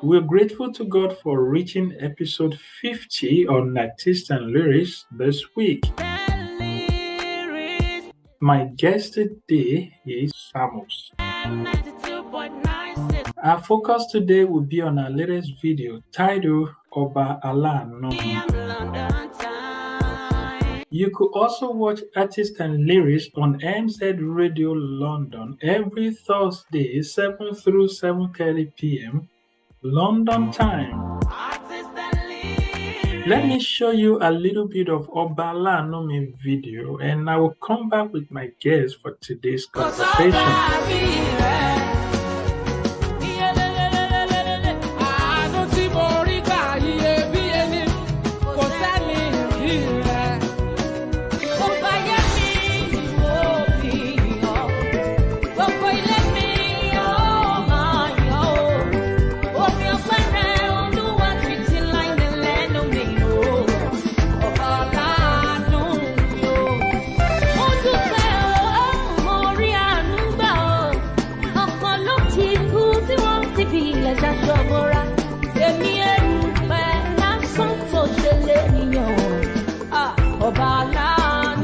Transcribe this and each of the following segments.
We're grateful to God for reaching episode 50 on artists and lyrics this week. My guest today is Samus. Our focus today will be on our latest video titled Oba Alano. You could also watch Artists and Lyrics on MZ Radio London every Thursday 7 through 7:30 p.m. London time. Let me show you a little bit of Oba Alano video and I will come back with my guest for today's conversation.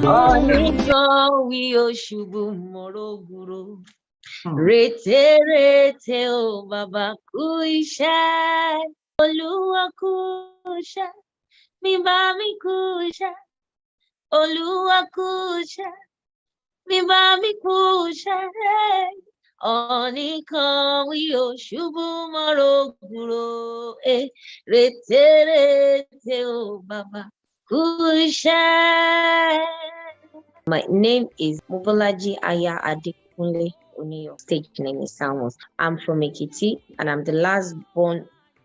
Oníkan wí oṣùbù mọ̀rọ̀gùrò. Rètè rètè o bàbá kú iṣẹ́. Olúwa kú iṣẹ́. Mi bá mi kú iṣẹ́. Olúwa kú iṣẹ́. Mi bá mi kú iṣẹ́. Oníkan wí oṣùbù mọ̀rọ̀gùrò. Rètè rètè o bàbá kú iṣẹ́. My name is Mobolaji Aya Adekunle Oniyo. Stage name is Samus. I'm from Ekiti and I'm the last born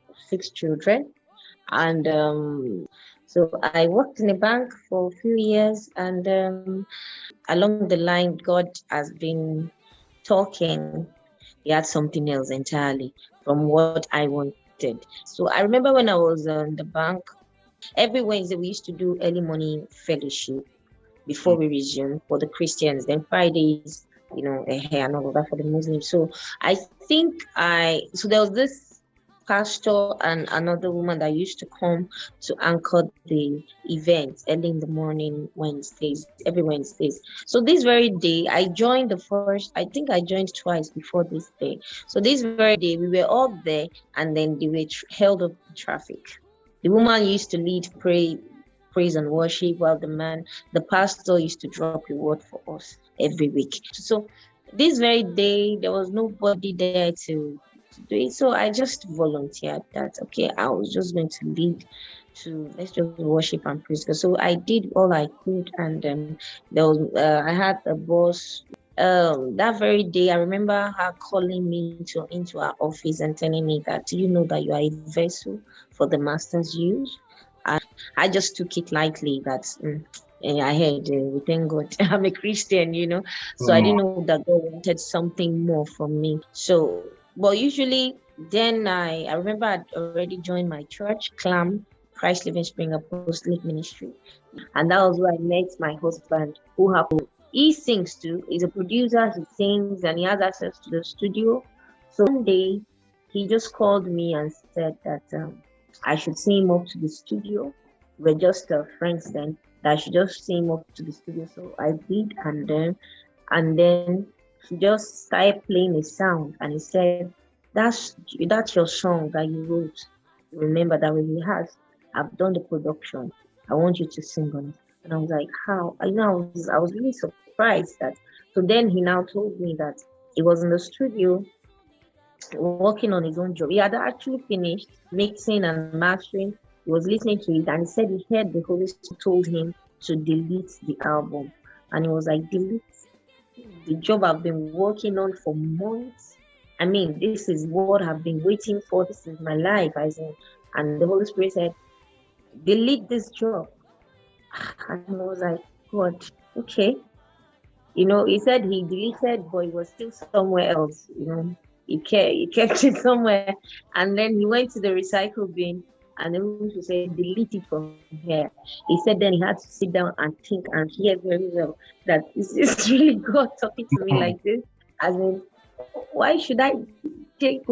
of 6 children. And so I worked in a bank for a few years and along the line, God has been talking. He had something else entirely from what I wanted. So I remember when I was in the bank, every Wednesday we used to do early morning fellowship before we resume for the Christians. Then Fridays, and all of that for the Muslims. So I think so there was this pastor and another woman that used to come to anchor the event early in the morning every Wednesdays. So this very day, I joined I think I joined twice before this day. So this very day, we were all there and then they were held up in traffic. The woman used to lead praise and worship, while the pastor used to drop a word for us every week. So this very day, there was nobody there to do it. So I just volunteered that, okay, I was just going to lead let's just worship and praise God. So I did all I could. And I had a boss. That very day, I remember her calling me into her office and telling me that, do you know that you are a vessel for the master's use? I just took it lightly that I heard, we thank God, I'm a Christian, so I didn't know that God wanted something more from me. So, but usually then I remember I'd already joined my church, CLAM, Christ Living Spring Apostolic Ministry. And that was where I met my husband, he sings too. He's a producer, he sings, and he has access to the studio. So one day, he just called me and said that I should see him up to the studio. We're just friends then. That I should just see him up to the studio. So I did, and then he just started playing a sound, and he said, "That's your song that you wrote. Remember that when he has, I've done the production. I want you to sing on it." And I was like, "How?" I was really surprised that. So then he now told me that he was in the studio working on his own job. He had actually finished mixing and mastering. He was listening to it and he said he heard the Holy Spirit told him to delete the album. And he was like, delete the job I've been working on for months. I mean, this is what I've been waiting for. This is my life. And the Holy Spirit said, delete this job. And I was like, God, okay. He said he deleted, but he was still somewhere else, He kept it somewhere. And then he went to the recycle bin and the Holy said, delete it from here. He said then he had to sit down and think and hear very well that is this really God talking to me like this? As in, why should I you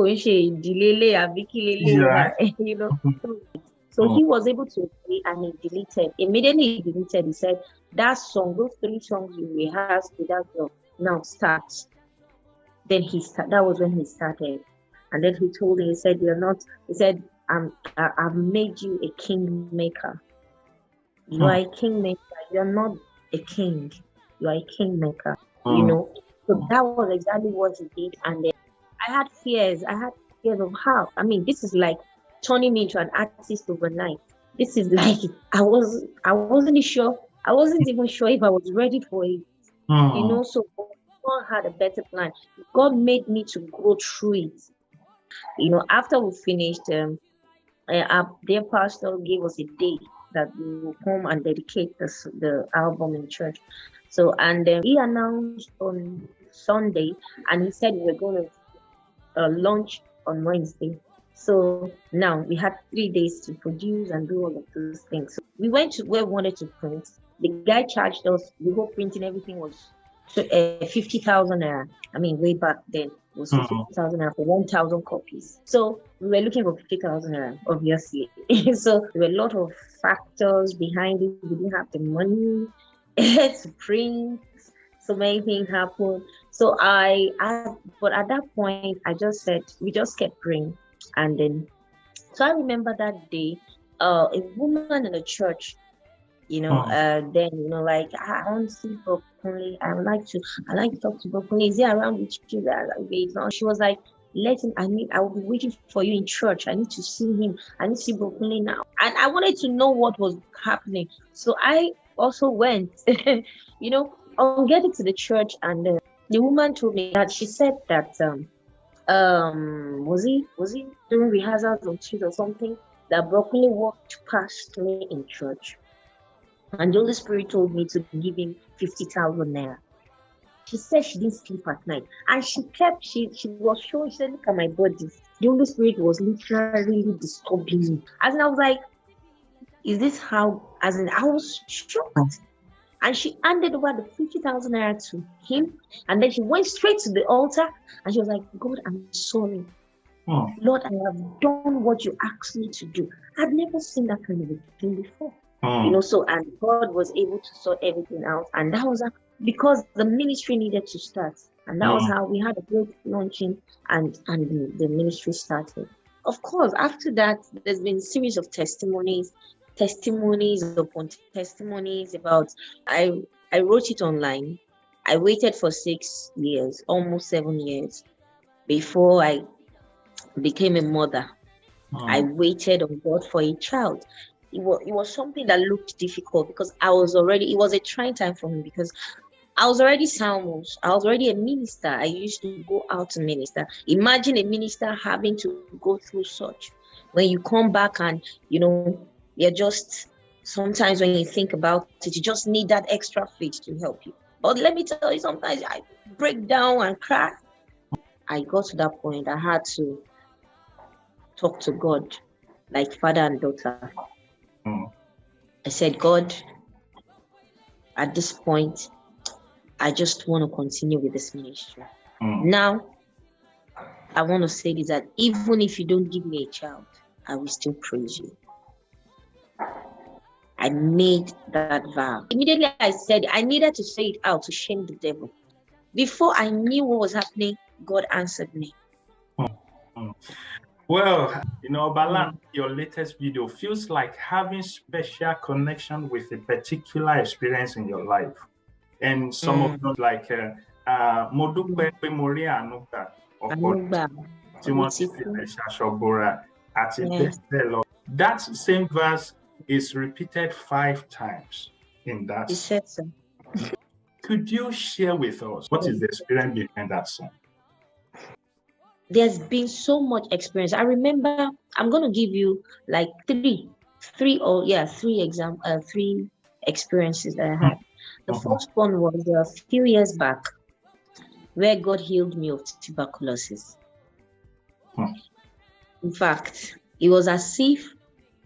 know. So he was able to agree and he deleted. Immediately he deleted, he said, that song, those 3 songs you rehearsed with that girl, now start. Then that was when he started. And then he told him, he said, I've made you a kingmaker. You are a kingmaker. You're not a king. You are a kingmaker. You know. So that was exactly what he did. And then I had fears. I had fears of how. I mean, this is like turning me into an artist overnight. This is like I wasn't sure. I wasn't even sure if I was ready for it. You know, so God had a better plan. God made me to go through it. You know, after we finished, their pastor gave us a day that we will come and dedicate the album in church. So, and then he announced on Sunday, and he said we were going to launch on Wednesday. So now we had 3 days to produce and do all of those things. So we went to where we wanted to print. The guy charged us, the whole printing, everything was 50,000 naira. I mean, way back then, it was 50,000 naira for 1,000 copies. So we were looking for 50,000 naira, obviously. So there were a lot of factors behind it. We didn't have the money to print. So many things happened. So but at that point, I just said, we just kept praying. And then, so I remember that day, a woman in the church, you know, then, you know, like, I want to see Kunle. I like to talk to Kunle. Is he around with you? She was like, I will be waiting for you in church. I need to see him. I need to see Kunle now. And I wanted to know what was happening. So I also went, you know, on getting to the church, and the woman told me that she said that, was he doing rehearsals on Tuesday or something, that Kunle walked past me in church. And the Holy Spirit told me to give him 50,000 naira. She said she didn't sleep at night. And she was showing, she said, look at my body. The Holy Spirit was literally disturbing me. As in, I was like, is this how, as in, I was shocked. And she handed over the 50,000 naira to him. And then she went straight to the altar. And she was like, God, I'm sorry. Lord, I have done what you asked me to do. I've never seen that kind of a thing before. You know, so, and God was able to sort everything out. And that was because the ministry needed to start. And that was how we had a great launching, and the ministry started. Of course, after that, there's been a series of testimonies upon testimonies about, I wrote it online. I waited for 6 years, almost 7 years, before I became a mother. I waited on God for a child. It was something that looked difficult because it was a trying time for me because I was already Salmos. I was already a minister. I used to go out to minister. Imagine a minister having to go through such. When you come back and, you know, you're just, sometimes when you think about it, you just need that extra faith to help you. But let me tell you, sometimes I break down and cry. I got to that point. I had to talk to God like father and daughter. I said, God, at this point, I just want to continue with this ministry. Now, I want to say this, that even if you don't give me a child, I will still praise you. I made that vow. Immediately I said, I needed to say it out to shame the devil. Before I knew what was happening, God answered me. Well, you know, Balan, your latest video feels like having special connection with a particular experience in your life. And some of them like Modupe Memori Anuka that same verse is repeated 5 times in that song. Could you share with us what is the experience behind that song? There's been so much experience. I remember, I'm going to give you like three experiences that I had. The first one was a few years back where God healed me of tuberculosis. In fact, it was as if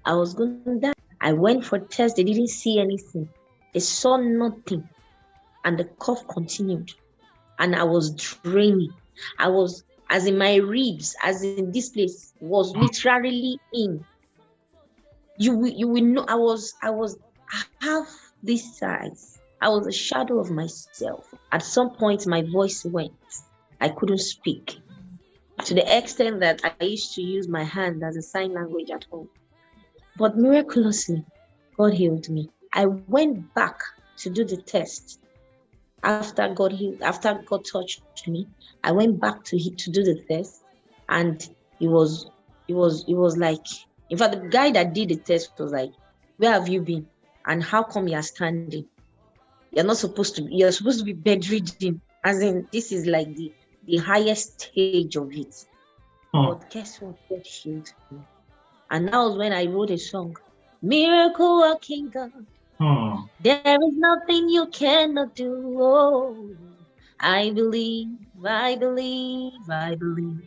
I was going to die. I went for tests, they didn't see anything. They saw nothing. And the cough continued. And I was draining. I was as in my ribs, as in this place was literally in. You will know I was half this size. I was a shadow of myself. At some point, my voice went. I couldn't speak, to the extent that I used to use my hand as a sign language at home. But miraculously, God healed me. I went back to do the test after God touched me. I went back to do the test, and it was like, in fact, the guy that did the test was like, "Where have you been? And how come you're standing? You're supposed to be bedridden." As in, this is like the highest stage of it. But guess what? God healed me. And that was when I wrote a song, "Miracle Working God. There is nothing you cannot do. Oh, I believe, I believe, I believe."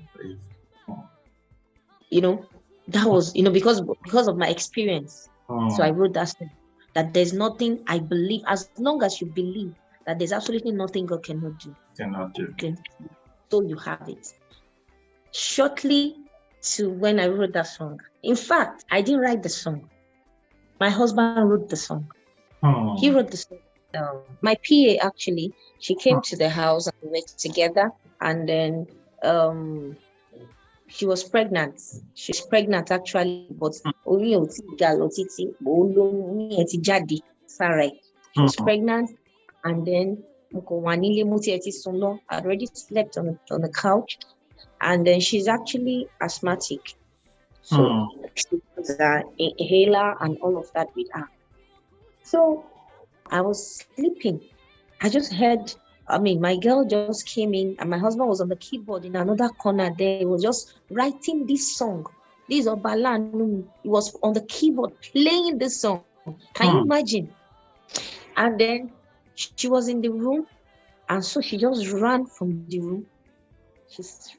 That was, because of my experience. So I wrote that song, that there's nothing, I believe, as long as you believe, that there's absolutely nothing God cannot do. Okay. So you have it. Shortly to when I wrote that song. In fact, I didn't write the song. My husband wrote the song. He wrote the song. My PA, actually, she came to the house and we were together, and then she was pregnant. She's pregnant, actually, but she was pregnant, and then I already slept on the couch, and then she's actually asthmatic. So she has an inhaler and all of that with her. So I was sleeping. I just heard, my girl just came in, and my husband was on the keyboard in another corner there. He was just writing this song. This Obalan, he was on the keyboard playing this song. Can you imagine? And then she was in the room, and so she just ran from the room.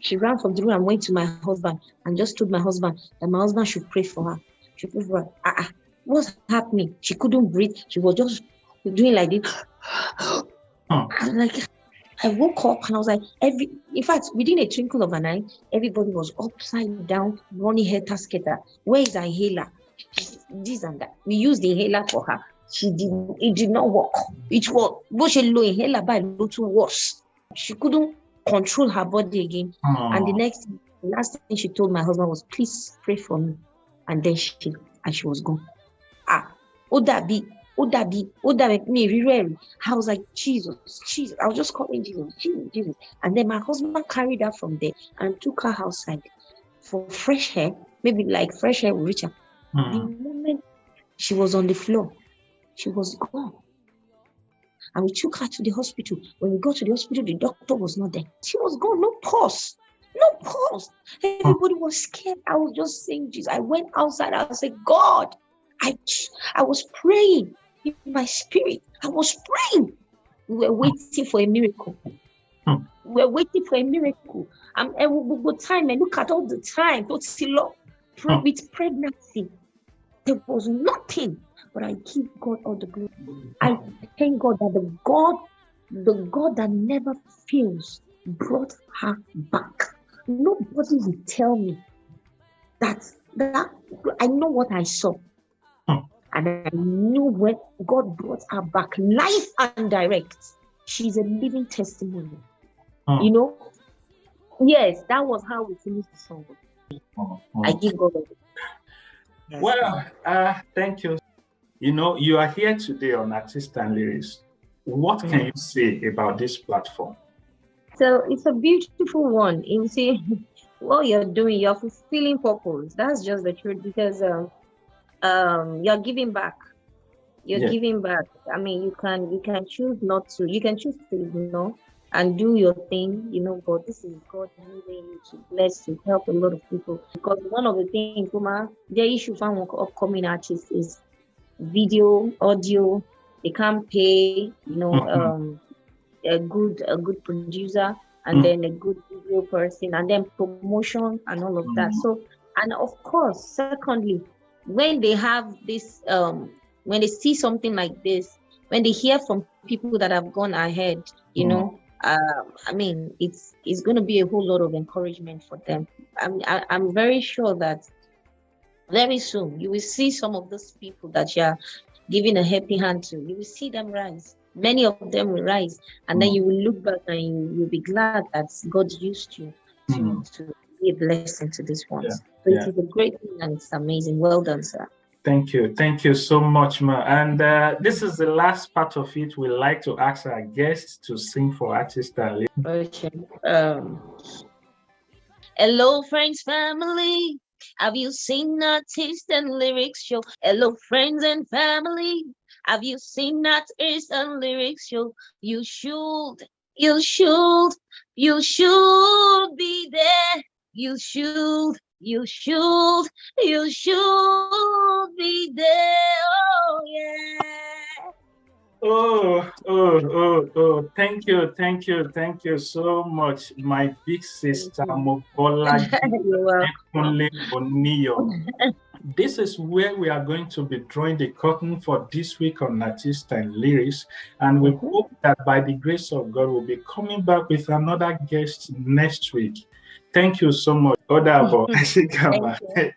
She ran from the room and went to my husband and just told my husband that my husband should pray for her. She prayed for her. What's happening? She couldn't breathe. She was just doing like this. I woke up and I was like, in fact, within a twinkle of an eye, everybody was upside down, running her casketer. Where is her inhaler? This and that. We used the inhaler for her. It did not work. It was low inhaler by a little worse. She couldn't control her body again. And the last thing she told my husband was, "Please pray for me." And then she was gone. Odabi, me. I was like, Jesus. I was just calling Jesus. And then my husband carried her from there and took her outside for fresh air. Maybe like fresh air will reach her. The moment she was on the floor, she was gone. And we took her to the hospital. When we got to the hospital, the doctor was not there. She was gone. No pulse. Everybody was scared. I was just saying, Jesus. I went outside. I said, God, I was praying in my spirit. I was praying. We were waiting for a miracle. We were waiting for a miracle. And time, and look at all the time. With pregnancy, there was nothing. But I give God all the glory. I thank God that the God that never fails, brought her back. Nobody will tell me that I know what I saw. And I knew when God brought her back, live and direct. She's a living testimony. Yes, that was how we finished the song. I give God all the glory. Well, thank you. You are here today on Artist and Lyrics. What can you say about this platform? So it's a beautiful one. You see, what you're doing, you're fulfilling purpose. That's just the truth, because you're giving back. You're giving back. You can choose not to. You can choose to, and do your thing, but this is God moving you to bless, to help a lot of people. Because one of the things, the issue for upcoming artists is video, audio. They can't pay, a good producer, and then a good video person, and then promotion and all of that. So, and of course, secondly, when they have this, when they see something like this, when they hear from people that have gone ahead, I mean, it's going to be a whole lot of encouragement for them. I'm very sure that very soon you will see some of those people that you're giving a happy hand to. You will see them rise. Many of them will rise, and then you will look back and you'll be glad that God used you to be a blessing to these ones. So it is a great thing and it's amazing. Well done, sir. Thank you. Thank you so much, Ma. And this is the last part of it. We like to ask our guests to sing for artists and lyrics. Hello, friends, family. Have you seen Artist and Lyrics Show? Hello, friends and family. Have you seen Artist and Lyrics Show? You should be there. You should be there. Oh, yeah. Oh, thank you so much, my big sister Mobola Kunle Oniyo. This is where we are going to be drawing the curtain for this week on Artist and Lyrics, and we hope that by the grace of God, we'll be coming back with another guest next week. Thank you so much. Odabo.